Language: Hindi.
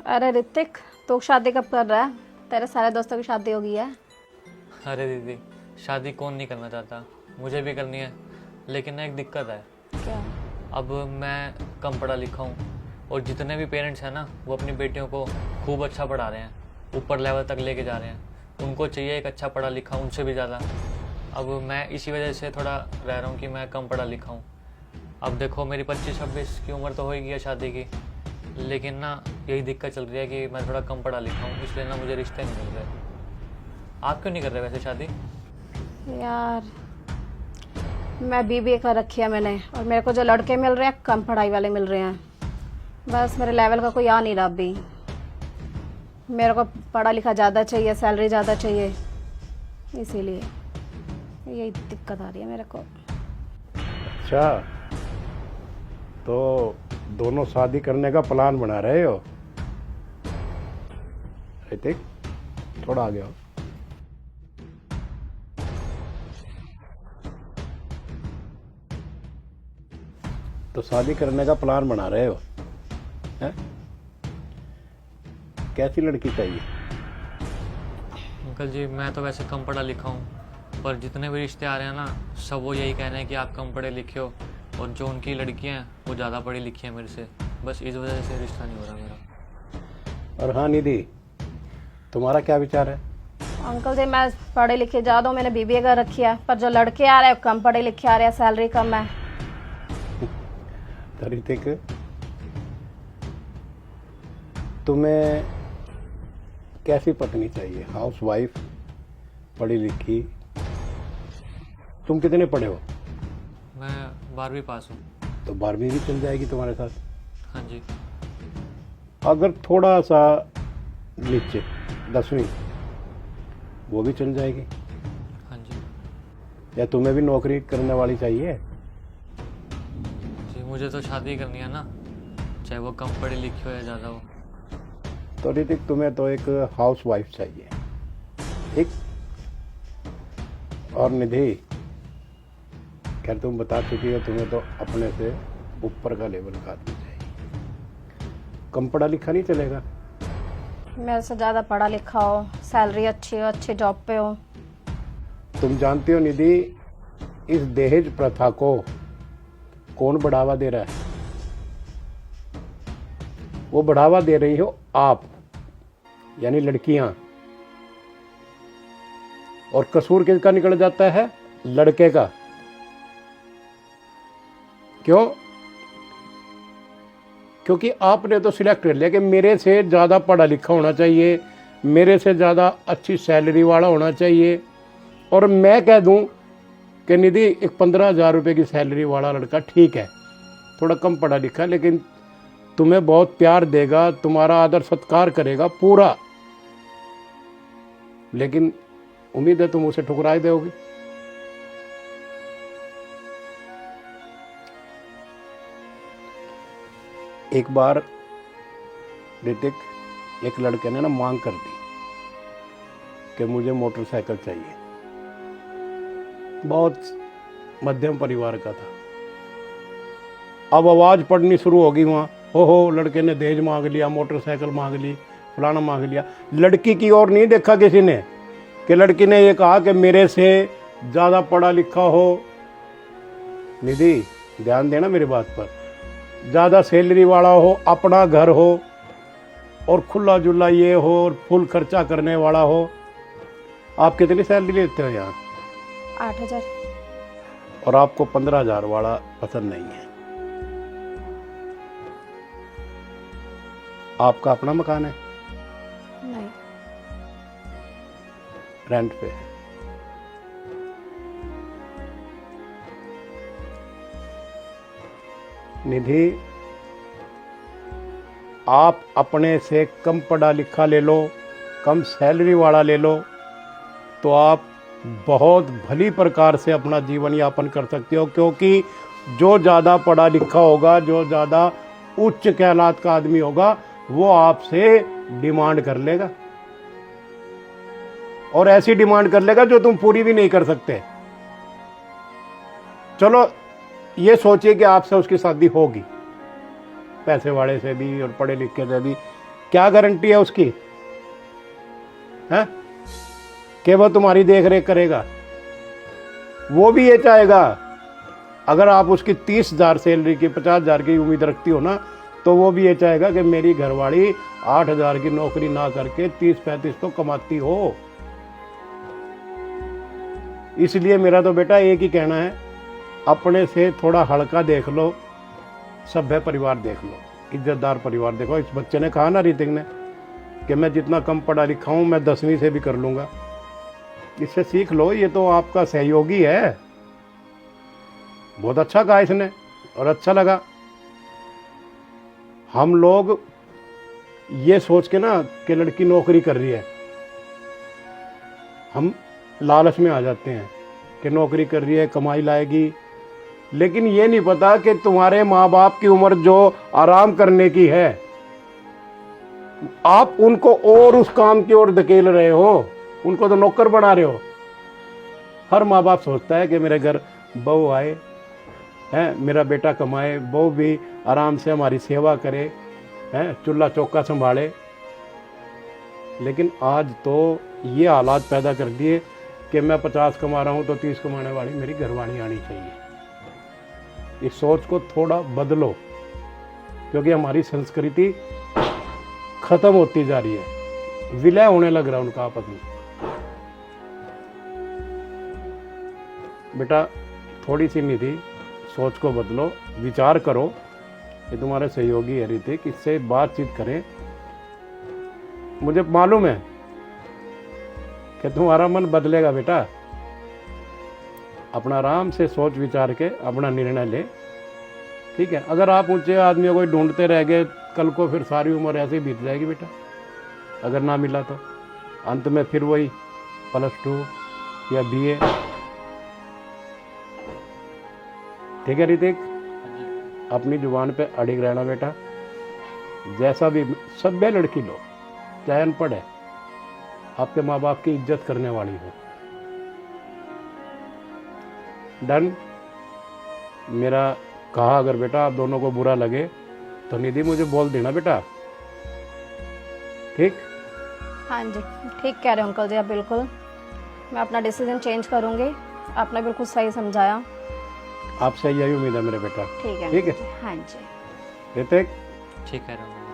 अरे ऋतिक, तू शादी कब कर रहा है? तेरे सारे दोस्तों की शादी हो गई है। अरे दीदी, शादी कौन नहीं करना चाहता, मुझे भी करनी है। लेकिन ना एक दिक्कत है। क्या? अब मैं कम पढ़ा लिखा हूँ और जितने भी पेरेंट्स हैं ना, वो अपनी बेटियों को खूब अच्छा पढ़ा रहे हैं, ऊपर लेवल तक लेके जा रहे हैं। उनको चाहिए एक अच्छा पढ़ा लिखा उनसे भी ज़्यादा। अब मैं इसी वजह से थोड़ा रह रहा हूँ कि मैं कम पढ़ा लिखा हूँ। अब देखो, मेरी 25-26 की उम्र तो हो ही गई है शादी की, लेकिन ना यही दिक्कत चल रही है कि मैं थोड़ा कम पढ़ा लिखा हूँ, इसलिए ना मुझे रिश्ते नहीं मिल रहे। आप क्यों नहीं कर रहे वैसे शादी? यार, मैं बीबीए कर रखी है मैंने, और मेरे को जो लड़के मिल रहे हैं कम पढ़ाई वाले मिल रहे हैं। बस मेरे लेवल का कोई आ नहीं रहा अभी। मेरे को पढ़ा लिखा ज़्यादा चाहिए, सैलरी ज़्यादा चाहिए, इसीलिए यही दिक्कत आ रही है मेरे को। अच्छा, तो दोनों शादी करने का प्लान बना रहे हो? ऋतिक, थोड़ा आगे आओ। तो शादी करने का प्लान बना रहे हो हैं? कैसी लड़की चाहिए? अंकल जी, मैं तो वैसे कम पढ़ा लिखा हूँ, पर जितने भी रिश्ते आ रहे हैं ना, सब वो यही कह रहे हैं कि आप कम पढ़े लिखे हो, और जो उनकी लड़कियाँ हैं वो ज़्यादा पढ़ी लिखी हैं मेरे से। बस इस वजह से रिश्ता नहीं हो रहा मेरा। और हाँ निधि, तुम्हारा क्या विचार है? अंकल जी, मैं पढ़े लिखे ज़्यादा हूँ, मैंने बीबीए कर रखी है, पर जो लड़के आ रहे हैं कम पढ़े लिखे आ रहे हैं, सैलरी कम है। तो ऋतिक, तुम्हें कैसी पत्नी चाहिए? हाउस वाइफ, पढ़ी लिखी? तुम कितने पढ़े हो? मैं 12वीं पास हूँ। तो 12वीं भी चल जाएगी तुम्हारे साथ। हाँ जी। अगर थोड़ा सा नीचे 10वीं, वो भी चल जाएगी। हाँ जी। या तुम्हें भी नौकरी करने वाली चाहिए? जी, मुझे तो शादी करनी है ना, चाहे वो कम पढ़ी लिखी हो या ज़्यादा हो। तो ऋतिक, तुम्हें तो एक हाउस वाइफ चाहिए, ठीक? और निधि, खैर तुम बता चुकी हो, तुम्हें तो अपने से ऊपर का लेवल का आदमी चाहिए। कम पढ़ा लिखा नहीं चलेगा। मेरे से ज़्यादा पढ़ा लिखा हो, सैलरी अच्छी हो, अच्छी जॉब पे हो। तुम जानती हो निधि, इस दहेज प्रथा को कौन बढ़ावा दे रहा है? वो बढ़ावा दे रही हो आप, यानी लड़कियां। और कसूर किसका निकल जाता है? लड़के का। क्यों? क्योंकि आपने तो सिलेक्ट कर लिया कि मेरे से ज़्यादा पढ़ा लिखा होना चाहिए, मेरे से ज़्यादा अच्छी सैलरी वाला होना चाहिए। और मैं कह दूं कि निधि, एक 15,000 रुपये की सैलरी वाला लड़का ठीक है, थोड़ा कम पढ़ा लिखा, लेकिन तुम्हें बहुत प्यार देगा, तुम्हारा आदर सत्कार करेगा पूरा, लेकिन उम्मीद है तुम उसे ठुकरा दोगे। एक बार ऋतिक, एक लड़के ने ना मांग कर दी कि मुझे मोटरसाइकिल चाहिए। बहुत मध्यम परिवार का था। अब आवाज पड़नी शुरू होगी वहाँ, हो लड़के ने दहेज मांग लिया, मोटरसाइकिल मांग ली, फलाना मांग लिया। लड़की की ओर नहीं देखा किसी ने कि लड़की ने ये कहा कि मेरे से ज़्यादा पढ़ा लिखा हो। निधि, ध्यान देना मेरी बात पर। ज़्यादा सैलरी वाला हो, अपना घर हो, और खुला जुला ये हो, और फुल खर्चा करने वाला हो। आप कितनी सैलरी लेते हो यहाँ? 8,000। और आपको 15,000 वाला पसंद नहीं है। आपका अपना मकान है? नहीं। रेंट पे है। निधि, आप अपने से कम पढ़ा लिखा ले लो, कम सैलरी वाला ले लो, तो आप बहुत भली प्रकार से अपना जीवन यापन कर सकते हो। क्योंकि जो ज़्यादा पढ़ा लिखा होगा, जो ज़्यादा उच्च ख्यालात का आदमी होगा, वो आपसे डिमांड कर लेगा, और ऐसी डिमांड कर लेगा जो तुम पूरी भी नहीं कर सकते। चलो ये सोचिए कि आपसे उसकी शादी होगी, पैसे वाले से भी और पढ़े लिखे से भी, क्या गारंटी है उसकी है कि वो तुम्हारी देख रेख करेगा? वो भी ये चाहेगा, अगर आप उसकी 30,000 सैलरी की 50,000 की उम्मीद रखती हो ना, तो वो भी ये चाहेगा कि मेरी घरवाली 8,000 की नौकरी ना करके 30-35 तो कमाती हो। इसलिए मेरा तो बेटा एक ही कहना है, अपने से थोड़ा हल्का देख लो, सभ्य परिवार देख लो, इज्जतदार परिवार देखो। इस बच्चे ने कहा ना, ऋतिक ने, कि मैं जितना कम पढ़ा लिखा हूं मैं 10वीं से भी कर लूंगा। इससे सीख लो, ये तो आपका सहयोगी है। बहुत अच्छा कहा इसने और अच्छा लगा। हम लोग ये सोच के ना कि लड़की नौकरी कर रही है, हम लालच में आ जाते हैं कि नौकरी कर रही है, कमाई लाएगी, लेकिन ये नहीं पता कि तुम्हारे माँ बाप की उम्र जो आराम करने की है, आप उनको और उस काम की ओर धकेल रहे हो, उनको तो नौकर बना रहे हो। हर माँ बाप सोचता है कि मेरे घर बहू आए, हैं, मेरा बेटा कमाए, बहू भी आराम से हमारी सेवा करे, हैं, चूल्हा चौका संभाले। लेकिन आज तो ये हालात पैदा कर दिए कि मैं 50 कमा रहा हूँ तो 30 कमाने वाली मेरी घरवाली आनी चाहिए। इस सोच को थोड़ा बदलो, क्योंकि हमारी संस्कृति खत्म होती जा रही है, विलय होने लग रहा है उनका आपस में। बेटा थोड़ी सी नहीं थी, सोच को बदलो, विचार करो। ये तुम्हारे सहयोगी है ऋतिक, इससे बातचीत करें। मुझे मालूम है कि तुम्हारा मन बदलेगा बेटा। अपना आराम से सोच विचार के अपना निर्णय ले, ठीक है? अगर आप ऊंचे आदमियों को ढूंढते रह गए, कल को फिर सारी उम्र ऐसे ही बीत जाएगी बेटा। अगर ना मिला तो अंत में फिर वही +2 या BA। ठीक है ऋतिक, अपनी जुबान पे अड़िग रहना बेटा। जैसा भी सभ्य लड़की लो, चाहे अनपढ़ है, आपके माँ बाप की इज्जत करने वाली हो। डन? मेरा कहा अगर बेटा आप दोनों को बुरा लगे तो निधि मुझे बोल देना बेटा, ठीक? हाँ जी, ठीक कह रहे हो अंकल जी आप, बिल्कुल मैं अपना डिसीजन चेंज करूँगी। आपने बिल्कुल सही समझाया। आपसे यही उम्मीद है मेरे बेटा। ठीक है ठीक है? हाँ जी। ऋतिक, ठीक कह रहे हो।